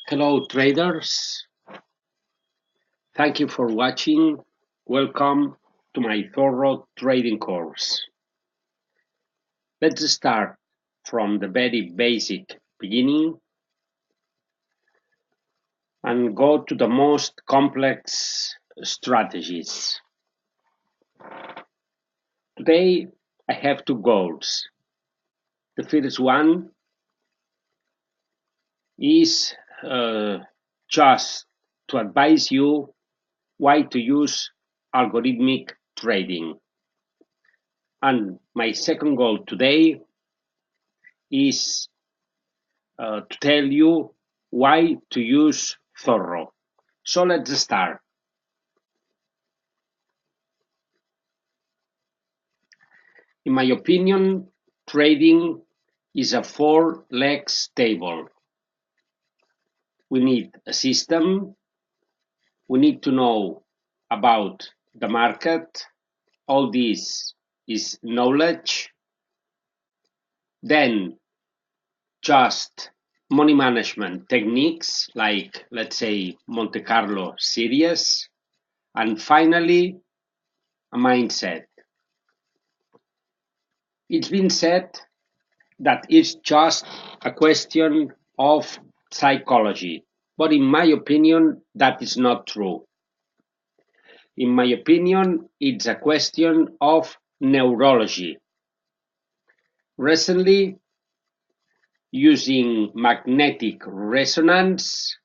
Hello traders, thank you for watching. Welcome to my Zorro trading course. Let's start from the very basic beginning and go to the most complex strategies. Today I have two goals. The first one is just to advise you why to use algorithmic trading. And my second goal today is to tell you why to use Zorro. So let's start. In my opinion, trading is a four legs table. We need a system. We need to know about the market. All this is knowledge. Then just money management techniques like, let's say, Monte Carlo series. And finally, a mindset. It's been said that it's just a question of psychology, but in my opinion, that is not true. In my opinion, it's a question of neurology. Recently, using magnetic resonance,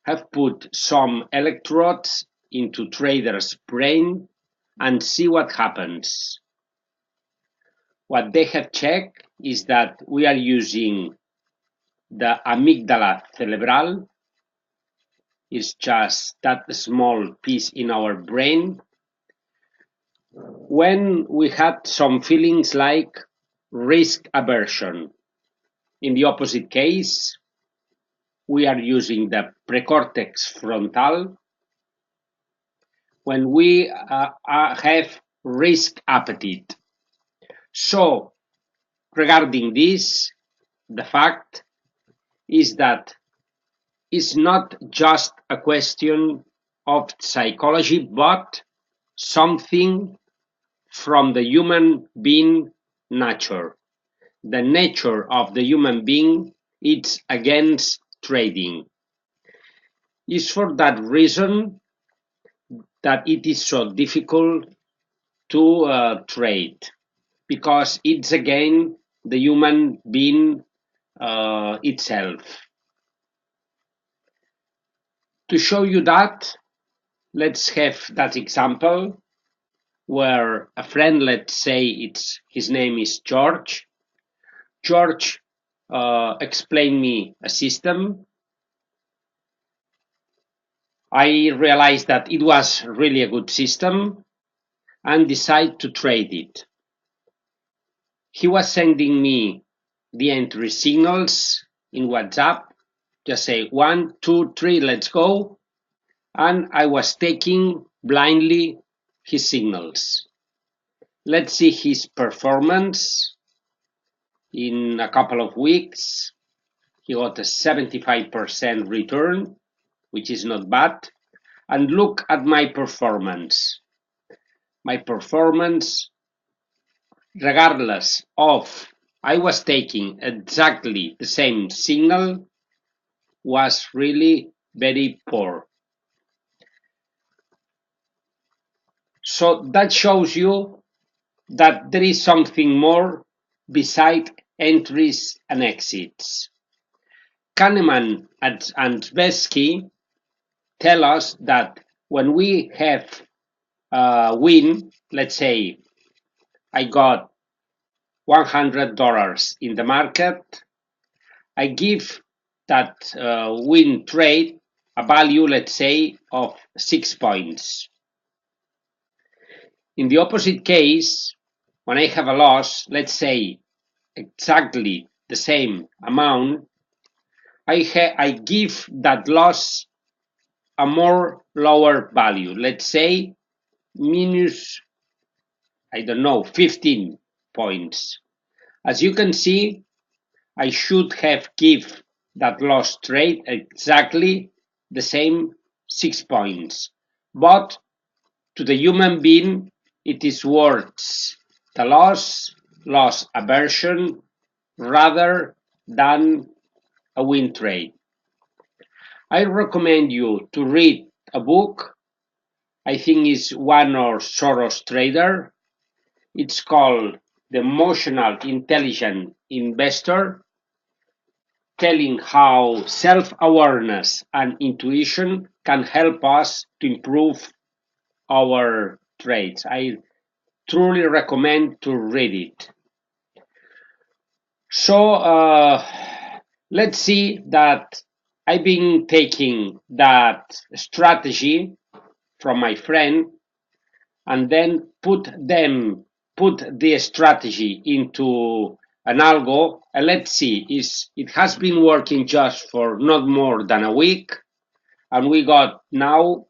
have put some electrodes into traders' brain and see what happens. What they have checked is that we are using the amygdala cerebral. Is just that small piece in our brain when we had some feelings like risk aversion. In the opposite case, we are using the precortex frontal when we have risk appetite. So, regarding this, the fact is that it's not just a question of psychology, but something from the human being nature. The nature of the human being is against trading. It's for that reason that it is so difficult to trade, because it's again the human being itself. To show you that, let's have that example where a friend, let's say his name is George. George explained me a system. I realized that it was really a good system and decided to trade it. He was sending me the entry signals in WhatsApp, just say 1, 2, 3, let's go. And I was taking blindly his signals. Let's see his performance. In a couple of weeks, he got a 75% return, which is not bad. And look at my performance. My performance, regardless of I was taking exactly the same signal, was really very poor. So that shows you that there is something more beside entries and exits. Kahneman and Tversky tell us that when we have a win, let's say I got $100 in the market, I give that win trade a value, let's say, of 6 points. In the opposite case, when I have a loss, let's say exactly the same amount, I give that loss a more lower value, let's say minus, I don't know, 15 points. As you can see, I should have give that lost trade exactly the same 6 points. But to the human being, it is worth the loss aversion, rather than a win trade. I recommend you to read a book. I think it's one of Zorro-Trader. It's called The Emotional Intelligent Investor, telling how self-awareness and intuition can help us to improve our trades. I truly recommend to read it. So let's see that I've been taking that strategy from my friend and then put the strategy into an algo, and let's see, it has been working just for not more than a week, and we got now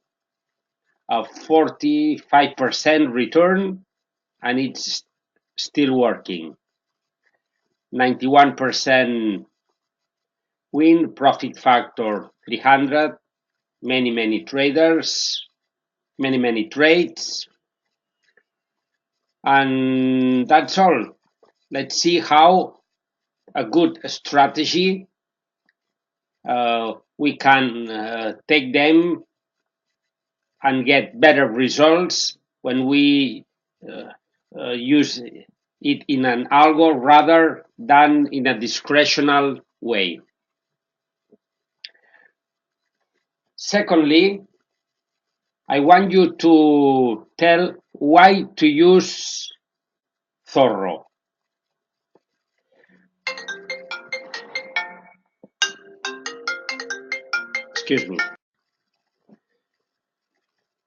a 45% return, and it's still working. 91% win, profit factor 300, many traders, many trades, and that's all. Let's see how a good strategy we can take them and get better results when we use it in an algo rather than in a discretional way. Secondly, I want you to tell why to use Zorro. Excuse me.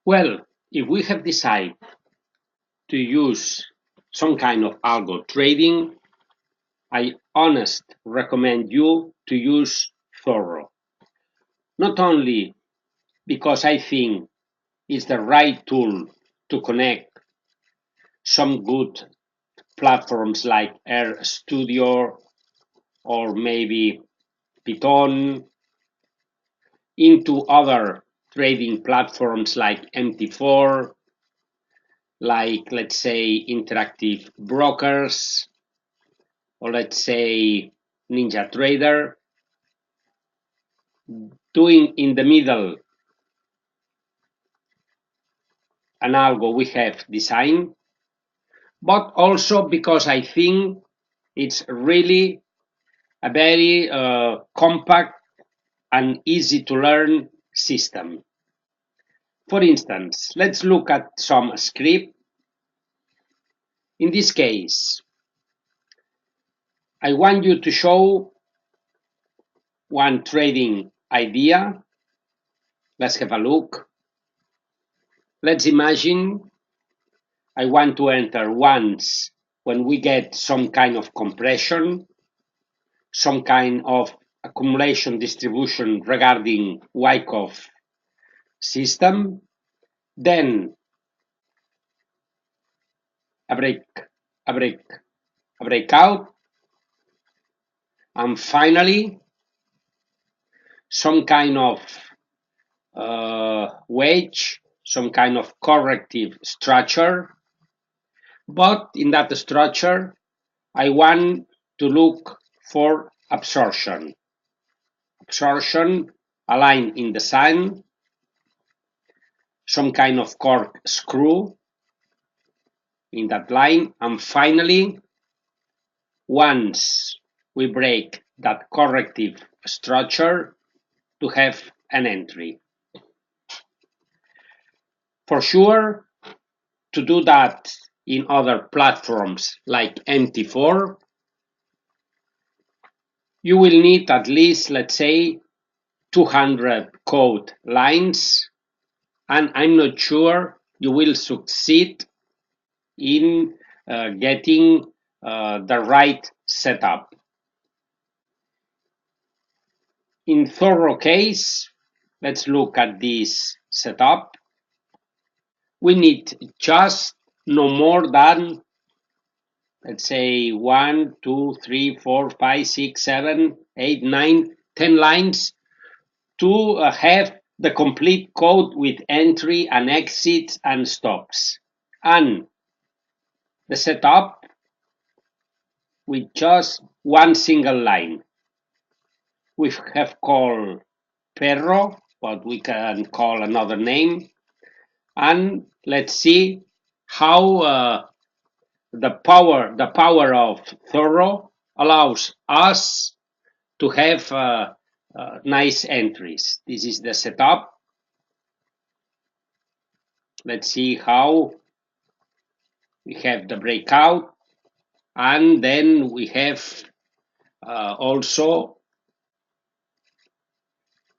Well, if we have decided to use some kind of algo trading, I honestly recommend you to use Zorro. Not only because I think it's the right tool to connect some good platforms like RStudio or maybe Python into other trading platforms like MT4, like let's say Interactive Brokers, or let's say NinjaTrader, doing in the middle an algo we have designed, but also because I think it's really a very compact and easy to learn system. For instance, let's look at some script. In this case, I want you to show one trading idea. Let's have a look. Let's imagine I want to enter once when we get some kind of compression, some kind of accumulation distribution regarding Wyckoff system, then a breakout, and finally some kind of wedge, some kind of corrective structure. But in that structure, I want to look for absorption. Absorption aligned in the sun, some kind of corkscrew in that line, and finally, once we break that corrective structure, to have an entry. For sure, to do that in other platforms like MT4, you will need at least, let's say, 200 code lines, and I'm not sure you will succeed in getting the right setup. In Zorro case, let's look at this setup. We need just no more than, let's say, 1, 2, 3, 4, 5, 6, 7, 8, 9, 10 lines to have the complete code with entry and exits and stops. And the setup with just one single line. We have called perro, but we can call another name. And let's see how the power of Zorro allows us to have nice entries. This is the setup. Let's see how we have the breakout, and then we have also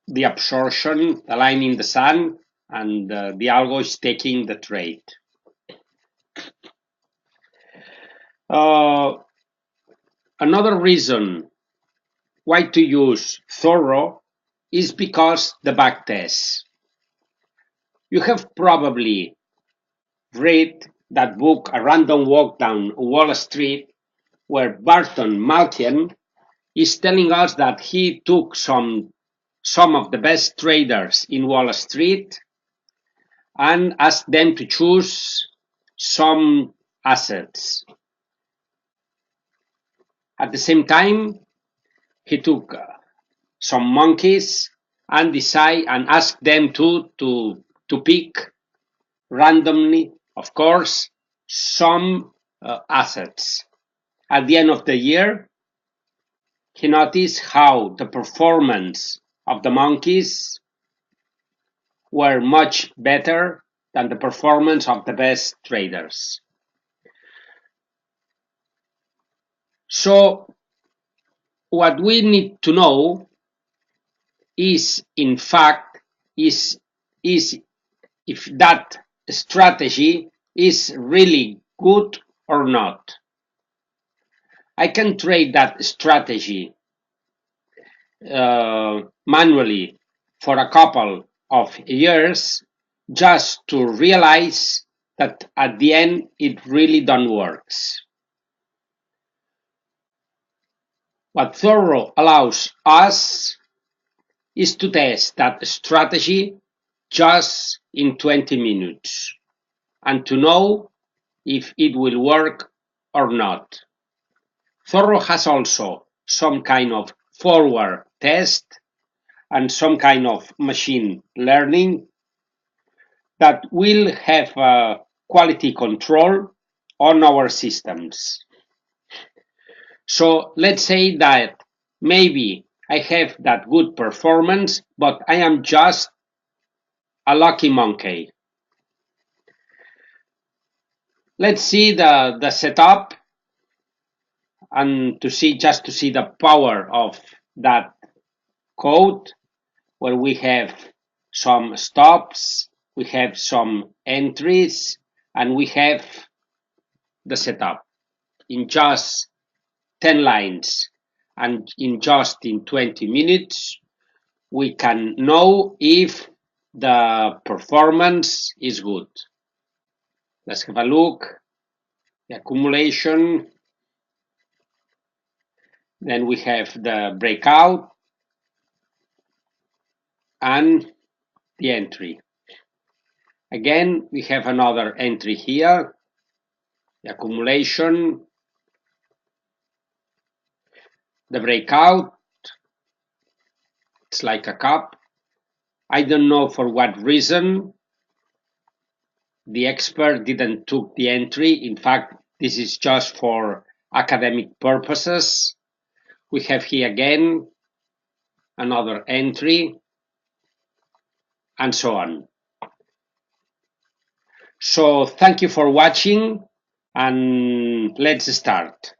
the absorption, the line in the sun, and the algo is taking the trade. Another reason why to use Zorro is because the backtest. You have probably read that book, A Random Walk Down Wall Street, where Barton Malkian is telling us that he took some of the best traders in Wall Street and asked them to choose some assets. At the same time, he took some monkeys and asked them to pick randomly, of course, some assets. At the end of the year, he noticed how the performance of the monkeys were much better than the performance of the best traders. So what we need to know is, in fact, is if that strategy is really good or not. I can trade that strategy manually for a couple of years just to realize that at the end it really don't works. What Zorro allows us is to test that strategy just in 20 minutes and to know if it will work or not. Zorro has also some kind of forward test and some kind of machine learning that will have quality control on our systems. So let's say that maybe I have that good performance, but I am just a lucky monkey. Let's see the setup and to see the power of that code, where we have some stops, we have some entries, and we have the setup in just 10 lines and in 20 minutes we can know if the performance is good. Let's have a look. The accumulation, then we have the breakout and the entry. Again, we have another entry here, the accumulation, the breakout. It's like a cup. I don't know for what reason the expert didn't took the entry. In fact, this is just for academic purposes. We have here again another entry, and so on. So thank you for watching, and let's start.